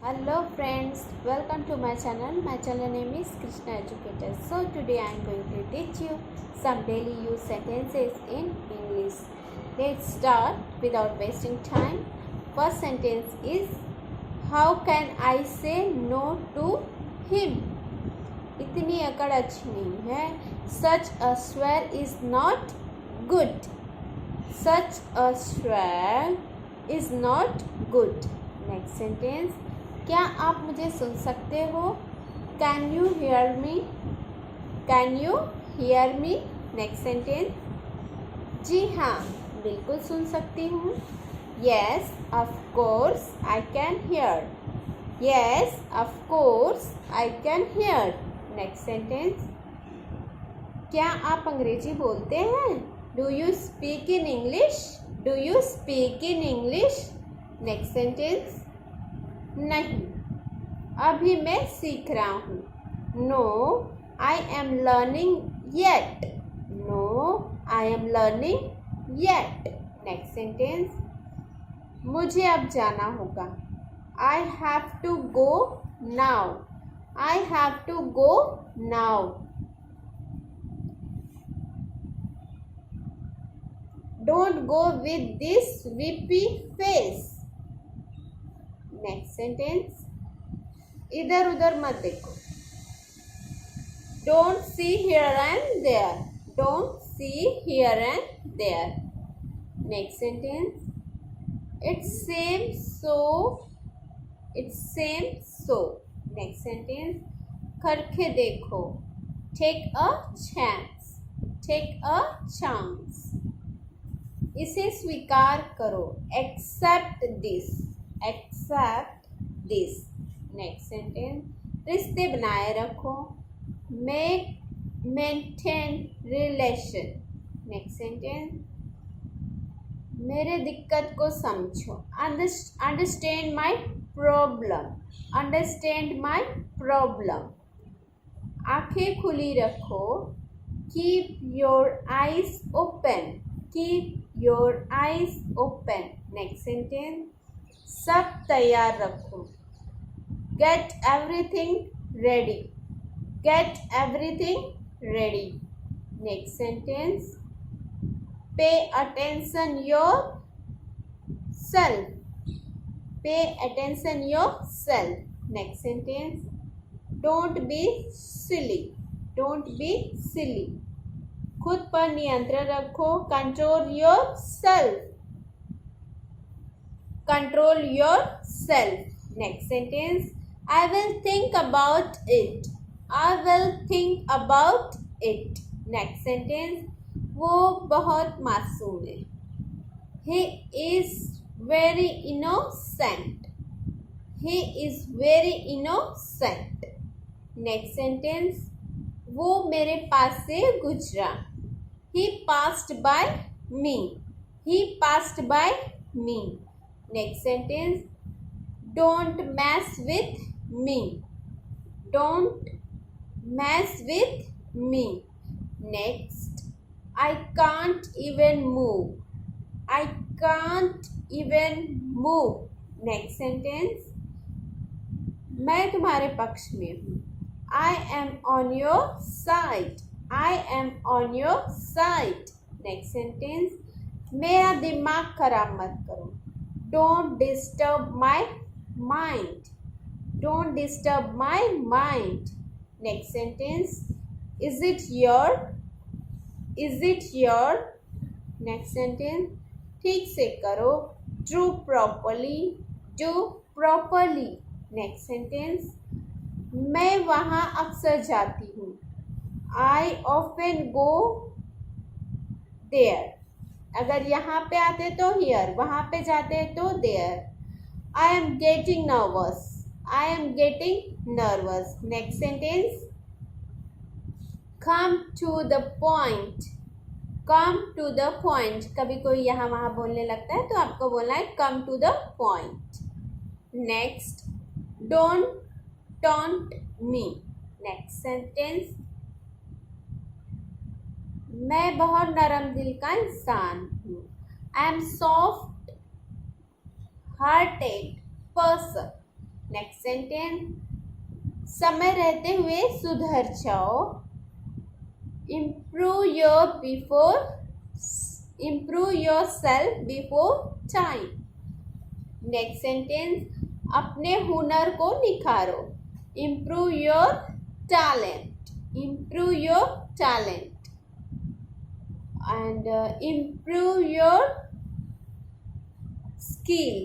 Hello friends, welcome to my channel. My channel name is Krishna Educator. So today I am going to teach you some daily use sentences in English. Let's start without wasting time. First sentence is, how can I say no to him? इतनी अकड़ अच्छी नहीं है. Such a swear is not good. Such a swear is not good. Next sentence, क्या आप मुझे सुन सकते हो? Can you hear me? Can you hear me? Next sentence, जी हाँ बिल्कुल सुन सकती हूँ. Yes of course I can hear. Yes of course I can hear. Next sentence, क्या आप अंग्रेजी बोलते हैं? Do you speak in English? Do you speak in English? Next sentence, नहीं अभी मैं सीख रहा हूँ. No I am learning yet. No I am learning yet. Next sentence, मुझे अब जाना होगा. I have to go now. I have to go now. Don't go with this VP face. Next sentence, इधर उधर मत देखो. Don't see here and there. Don't see here and there. Next sentence, it's same so. It's same so. Next sentence, करके देखो. Take a chance. Take a chance. इसे स्वीकार करो. Accept this. Accept this. Next sentence, रिश्ते बनाए रखो. Maintain relation. Next sentence, मेरे दिक्कत को समझो. Understand my problem. Understand my problem. आंखें खुली रखो. Keep your eyes open. Keep your eyes open. Next sentence, सब तैयार रखो. Get everything ready. Get everything ready. Next sentence, pay attention your self. Pay attention your self. Next sentence, don't be silly. Don't be silly. खुद पर नियंत्रण रखो. Control your self. Control yourself. Next sentence, I will think about it. I will think about it. Next sentence, वो बहुत मासूम है. He is very innocent. He is very innocent. Next sentence, वो मेरे पास से गुजरा. He passed by me. He passed by me. Next sentence, don't mess with me. Don't mess with me. Next, I can't even move. I can't even move. Next sentence, मैं तुम्हारे पक्ष में हूँ. I am on your side. I am on your side. Next sentence, मेरा दिमाग खराब मत करो. Don't disturb my mind. Don't disturb my mind. Next sentence, is it your? Is it your? Next sentence, ठीक से करो. Do properly. Do properly. Next sentence, मैं वहाँ अक्सर जाती हूँ. I often go there. अगर यहाँ पे आते तो हियर, वहाँ पे जाते तो there. I am getting nervous. I am getting nervous. Next sentence, come to the point. Come to the point. कभी कोई यहाँ वहाँ बोलने लगता है तो आपको बोलना है come to the point. Next, don't taunt me. Next sentence, मैं बहुत नरम दिल का इंसान हूँ. I am soft hearted person. Next sentence, समय रहते हुए सुधर जाओ। improve yourself before time. Next sentence, अपने हुनर को निखारो। improve your talent and improve your skill,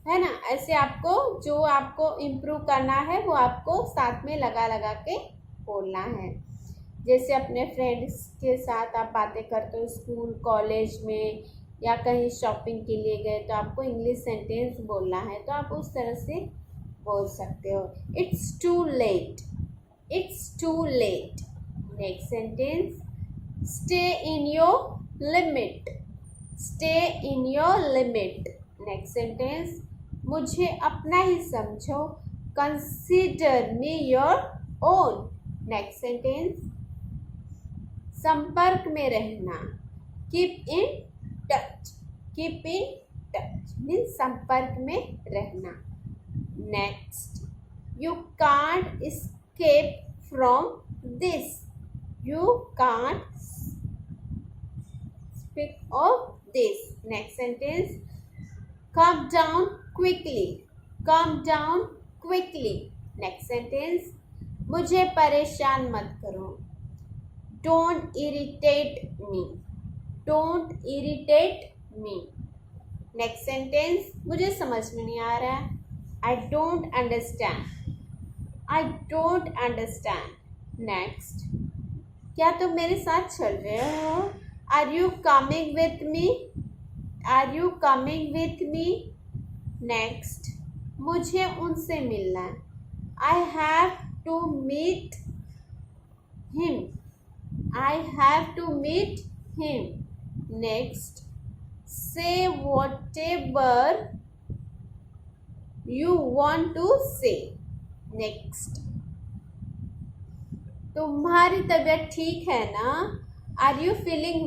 है ना। ऐसे आपको जो आपको इम्प्रूव करना है वो आपको साथ में लगा लगा के बोलना है। जैसे अपने फ्रेंड्स के साथ आप बातें करते हो स्कूल कॉलेज में या कहीं शॉपिंग के लिए गए तो आपको इंग्लिश सेंटेंस बोलना है, तो आप उस तरह से बोल सकते हो। It's too late. Next sentence, stay in your limit. Next sentence, मुझे अपना ही समझो। Consider me your own. Next sentence, संपर्क में रहना। कीप इन टच मीन्स संपर्क में रहना। Next, you can't escape from this. Speak of this. Next sentence, calm down quickly. Next sentence, मुझे परेशान मत करो। don't irritate me. Next sentence, मुझे समझ में नहीं आ रहा है। I don't understand. नेक्स्ट, क्या तुम मेरे साथ चल रहे हो? Are you coming with me? Next, मुझे उनसे मिलना है। I have to meet him. Next, say whatever you want to say. Next, तुम्हारी तबीयत ठीक है ना? Are you feeling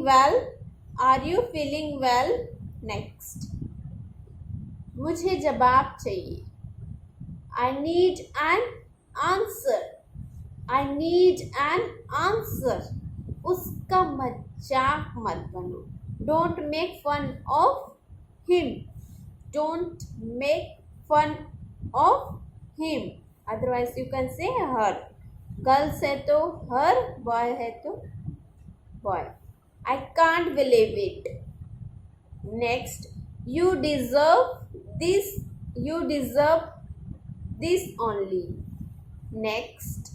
well? Next, मुझे जवाब चाहिए। I need an answer. उसका मजाक मत बनो। Don't make fun of him. Otherwise you can say her. Girls है तो her, boy है तो boy. I can't believe it. Next, you deserve this only. Next,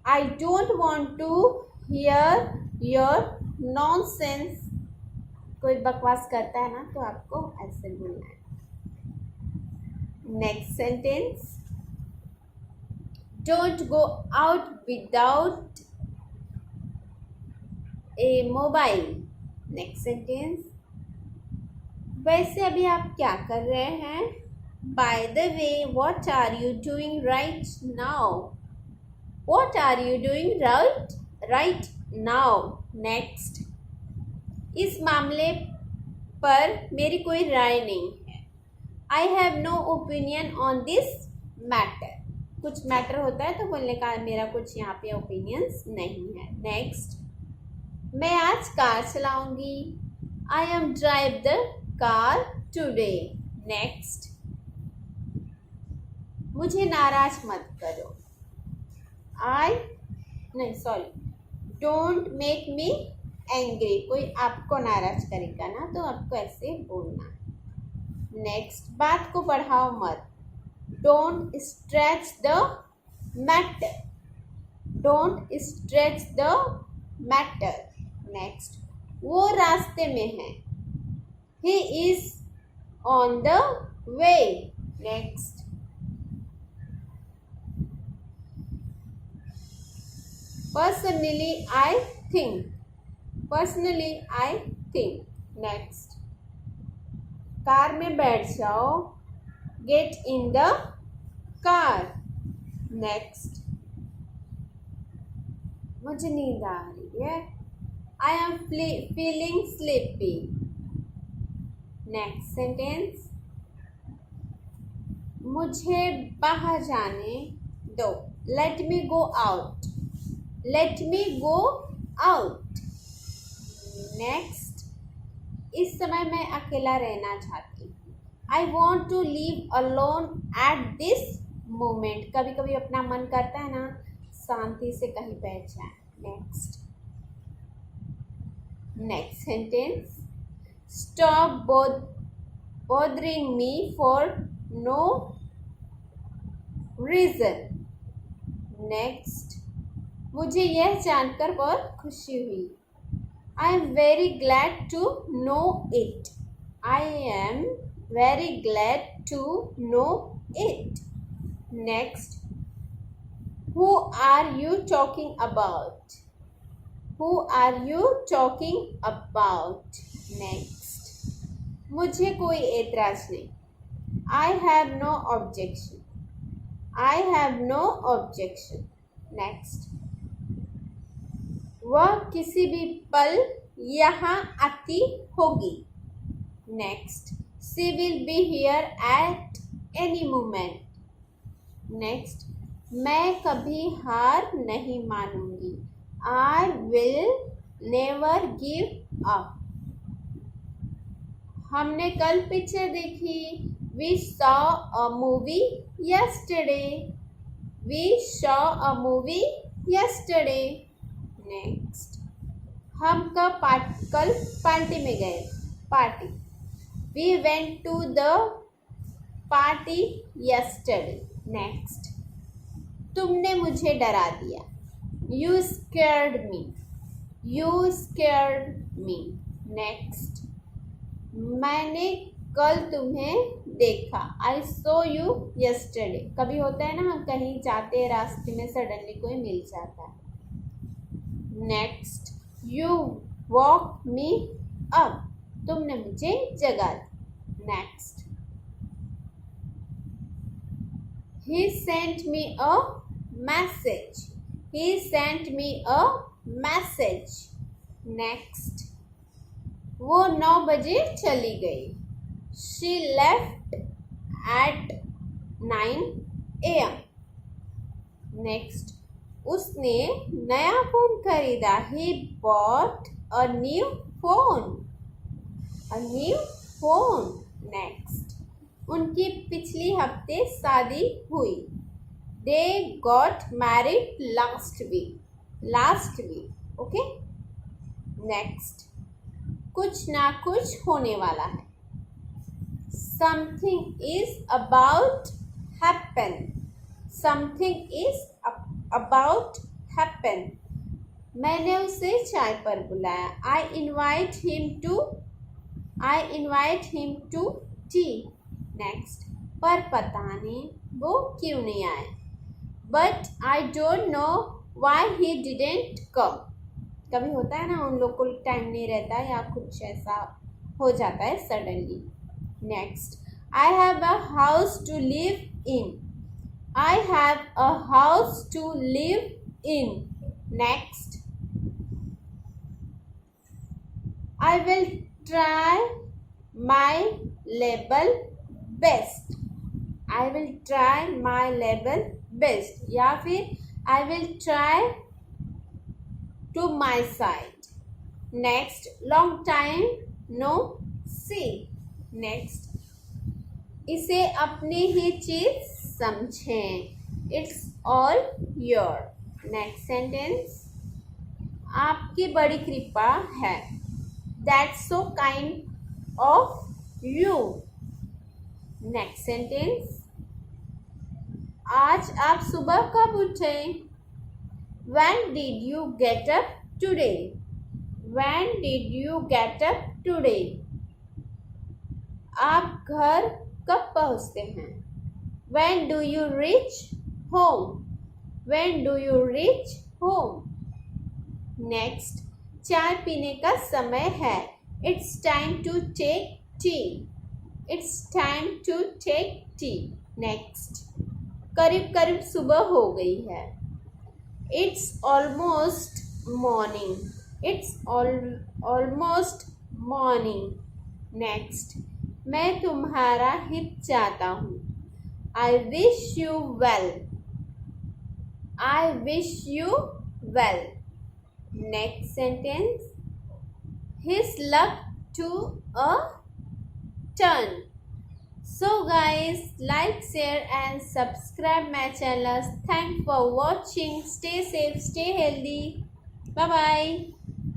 I don't want to hear your nonsense. कोई बकवास करता है ना तो आपको ऐसे बोलना है। Next sentence, don't go out without a mobile. Next sentence, वैसे अभी आप क्या कर रहे हैं? By the way, what are you doing right now? Next, इस मामले पर मेरी कोई राय नहीं है। I have no opinion on this matter. कुछ मैटर होता है तो बोलने का मेरा कुछ यहाँ पे ओपिनियंस नहीं है। नेक्स्ट, मैं आज कार चलाऊंगी। I am drive the car today. Next, मुझे नाराज मत करो। Don't make me angry. कोई आपको नाराज करेगा ना तो आपको ऐसे बोलना है। नेक्स्ट, बात को बढ़ाओ मत। Don't stretch the matter. Next, वो रास्ते में है। He is on the way. Next, personally I think. Next, कार में बैठ जाओ। Get in the car. Next, मुझे नींद आ रही है। I am feeling sleepy. Next sentence, मुझे बाहर जाने दो। Let me go out. Let me go out. Next, इस समय मैं अकेला रहना चाहती हूँ। I want to live alone at this moment. कभी कभी अपना मन करता है ना शांति से कहीं बैठ जाए। Next sentence, stop bothering me for no reason. Next, मुझे यह जानकर बहुत खुशी हुई। I am very glad to know it. I am very glad to know it. Next, who are you talking about? Who are you talking about? Next, मुझे कोई एतराज नहीं। I have no objection. I have no objection. Next, वह किसी भी पल यहाँ आती होगी। Next, she will be here at any moment. Next, मैं कभी हार नहीं मानूंगी। I will never give up. हमने कल पिक्चर देखी। We saw a movie yesterday. We saw a movie yesterday. Next, हम कल पार्टी में गए। Party, we went to the party yesterday. Next, तुमने मुझे डरा दिया। You scared me. You scared me. Next, मैंने कल तुम्हें देखा। I saw you yesterday. कभी होता है ना हम कहीं जाते हैं रास्ते में सडनली कोई मिल जाता है। Next, you woke me up. तुमने मुझे जगा दी। Next, he sent me a message. He sent me a message. Next, वो 9 बजे चली गई। She left at 9 AM. Next, उसने नया फोन खरीदा। He bought a new phone. A new phone. Next, उनकी पिछली हफ्ते शादी हुई। They got married last week. Last week. Okay? Next, कुछ ना कुछ होने वाला है। Something is about happen. Something is about happen. मैंने उसे चाय पर बुलाया। I invite him to tea. Next, पर पता नहीं वो क्यों नहीं आए। But I don't know why he didn't come. कभी होता है ना उन लोग को टाइम नहीं रहता या कुछ ऐसा हो जाता है suddenly. Next, I have a house to live in. I have a house to live in. Next, I will try my level best. I will try my level best. या फिर I will try to my side. Next, long time no see. Next, इसे अपनी ही चीज समझें। It's all your. Next sentence, आपकी बड़ी कृपा है। That's so kind of you. Next sentence, आज आप सुबह कब उठे? When did you get up today? When did you get up today? आप घर कब पहुंचते हैं? When do you reach home? When do you reach home? Next, चाय पीने का समय है। It's time to take tea. It's time to take tea. Next, करीब करीब सुबह हो गई है। It's almost morning. It's almost morning. Next, मैं तुम्हारा हित चाहता हूँ। I wish you well. I wish you well. Next sentence. His luck to a turn. So guys, like, share and subscribe my channel. Thanks for watching. Stay safe, stay healthy. Bye bye.